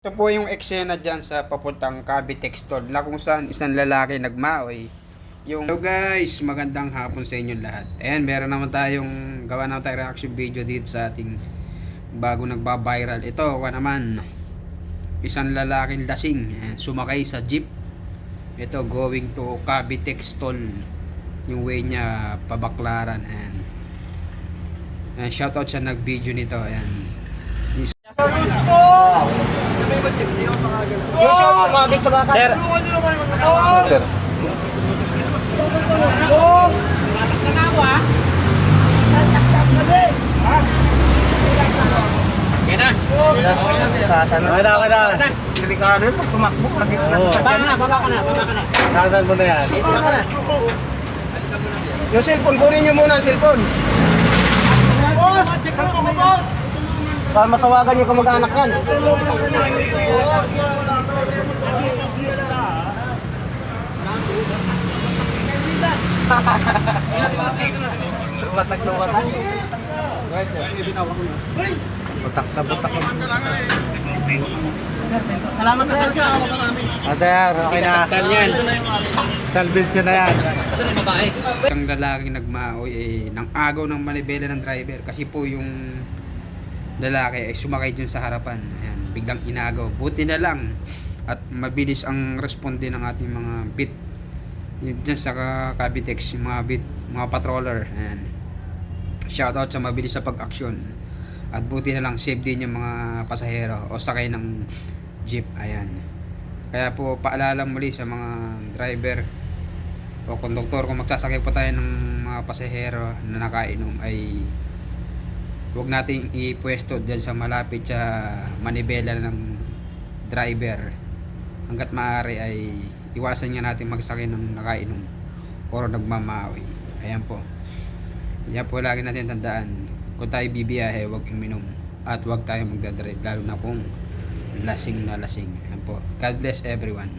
Ito po yung eksena dyan sa papuntang Cavite Store na kung saan isang lalaki nagmaoy. Hello guys, magandang hapon sa inyo lahat. Ayan, meron naman tayong gawa naman tayong reaction video dito sa ating bago nagba-viral. Ito, naman isang lalaking lasing, ayan, sumakay sa jeep. Ito, going to Cavite Store. Yung way niya pabaklaran. Ayan. Ayan, shoutout sa nag-video nito. Ayan. Sir. Sir. Kada. Delikado yun pag tumakbo. Baba ka na. Tagal mo na yan. Yung cellphone, kunin nyo muna ang cellphone. Para matawagan yung kamag-anak yan. Lumatak. Butak na. Salamat sir. Sir, okay na. Salvage na yan. Ang lalaking nagmaoy nang agaw ng manibela ng driver kasi po yung lalaki ay sumakay dun sa harapan. Ayan, biglang inagaw. Buti na lang at mabilis ang responde ng ating mga beat dyan sa Cavitex, yung mga beat, mga patroller. Ayan. Shoutout sa mabilis sa pag-aksyon. At buti na lang safe din yung mga pasahero o sakay ng jeep. Ayan. Kaya po paalala muli sa mga driver o konduktor, kung magsasakay po tayo ng mga pasahero na nakainom ay huwag nating ipwesto dyan sa malapit sa manibela ng driver. Hanggat maaari ay iwasan nga natin magsakay ng nakainom o nagmamawi. Ayan po. Yan po lagi natin tandaan. Kung tayo bibiyahe, huwag uminom at huwag tayo magdadrive, lalo na kung lasing na lasing. Ayan po. God bless everyone.